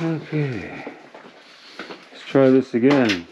Okay. Let's try this again.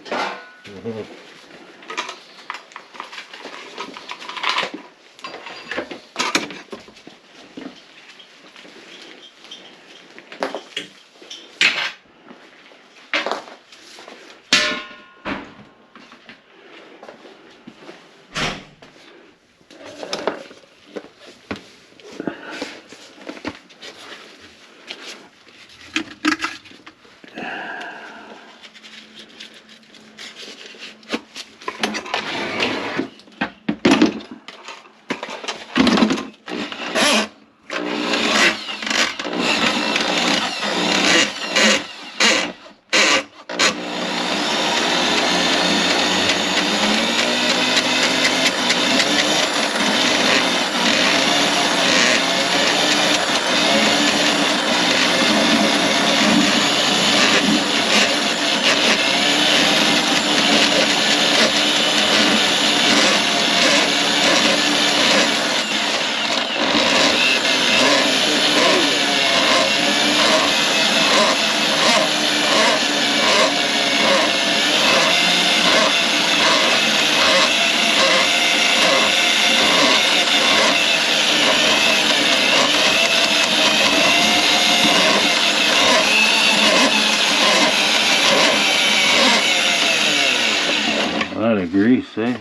A lot of grease, eh?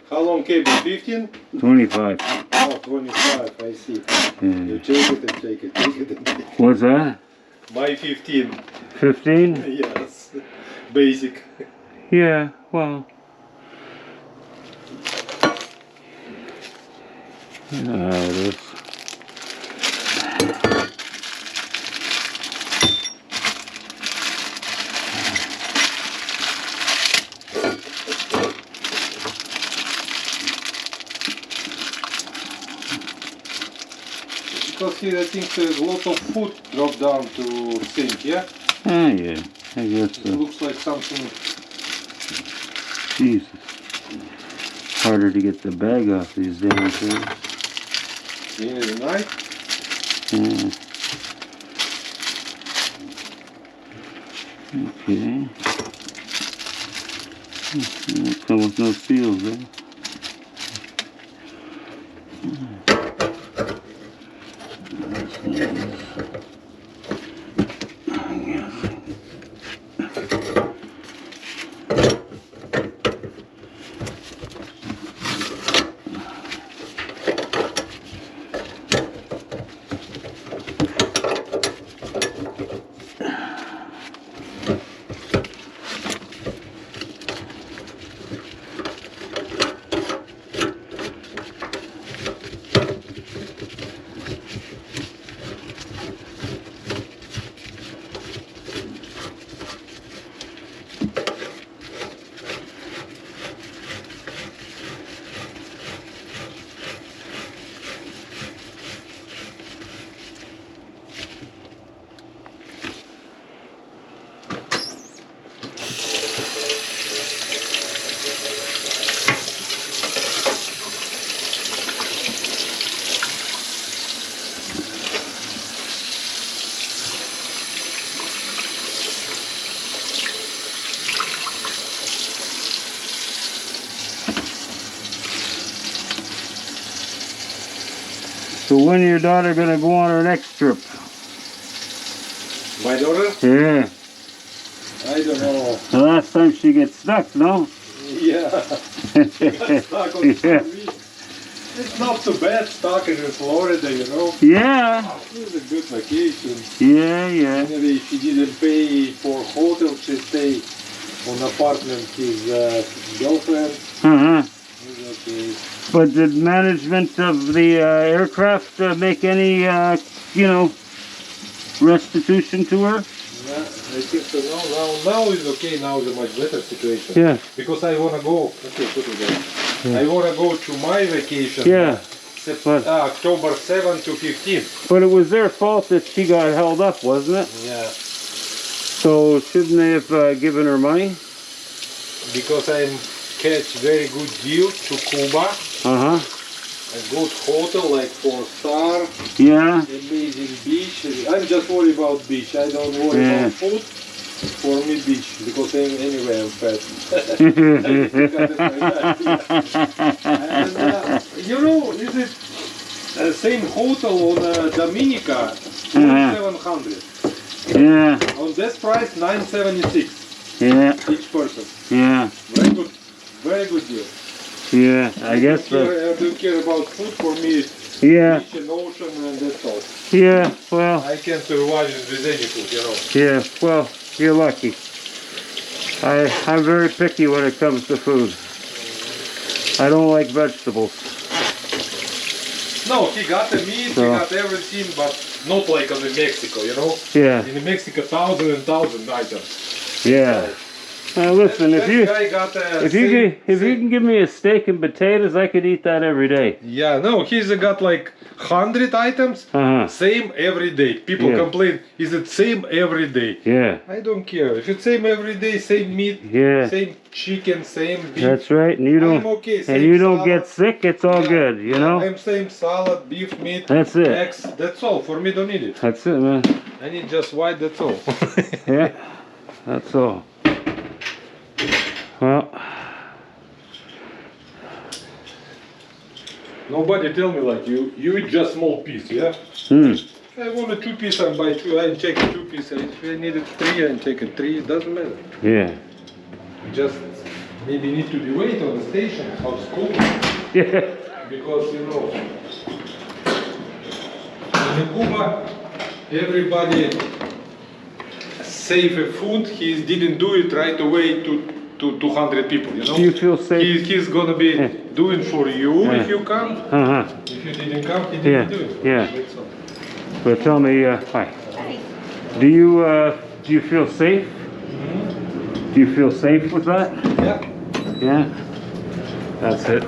How long cable? 15? 25. Oh, 25, I see. You take it and take it, take it and take it. What's that? My 15. 15? Yes. Basic. Yeah, well. You know how it is. Because here I think there's a lot of food dropped down to sink, yeah? Ah, yeah. I guess It so. looks like something. Jesus. Harder to get the bag off these damn things. You need a knife? Yeah. Okay. Come with no seals, eh? So when your daughter gonna go on her next trip? My daughter? Yeah. I don't know. The last time she gets stuck, no? Yeah. She got stuck on Yeah. TV. It's not too bad stuck in Florida, you know. Yeah. It was a good vacation. Yeah, yeah. Anyway, she didn't pay for hotel, she stayed on apartment his girlfriend. Uh-huh. He was Okay. But did management of the aircraft make any, restitution to her? Yeah, I think so. Now is okay. Now is a much better situation. Yeah. Because I wanna go. Okay, put it there. Yeah. I wanna go to my vacation. Yeah. But- October 7 to 15. But it was their fault that she got held up, wasn't it? Yeah. So shouldn't they have given her money? Because I catch very good deal to Cuba. Uh-huh. A good hotel like 4-star. Yeah. Amazing beach. I'm just worried about beach. I don't worry Yeah. about food. For me, beach. Because anyway, I'm fat. And you know, is it same hotel on Dominica? 2,700. Yeah. On this price, 976 Yeah. each person. Yeah. Very good deal. Yeah. I guess so. I don't care about food. For me, Yeah. beach and ocean, and that's all. Yeah. Well. I can survive with any food, you know. Yeah. Well, you're lucky. I'm very picky when it comes to food. I don't like vegetables. No, he got the meat, So- he got everything, but not like in Mexico, you know. Yeah. In Mexico, thousand items. Yeah. Now listen, That if guy got you can give me a steak and potatoes, I could eat that every day. Yeah, no, he's got like 100 items, Uh-huh. same every day. People Yeah. complain, is it same every day? Yeah. I don't care. If it's same every day, same meat, Yeah. same chicken, same beef. That's right. And you don't I'm okay. and Same you don't salad. get sick, it's all Yeah, good, you know? I'm same salad, beef, meat, That's it. eggs. That's all. For me, don't need it. That's it, man. I need just white. That's all. Yeah. That's all. Well, Nobody tell me like you eat just small piece, yeah? I want a 2-piece, I buy 2, I take a 2-piece. If I needed 3, I take a 3, it doesn't matter. yeah. Just maybe need to be wait on the station, how school, Yeah. because you know, in Cuba, everybody save a food, he didn't do it right away to 200 people, you know? Do you feel safe? He's gonna be doing for you if you come. Uh-huh. If you didn't come, he Yeah, didn't do it. yeah. That's all. But tell me, hi. Do you feel safe? Do you feel safe with that? Yeah. Yeah. That's it.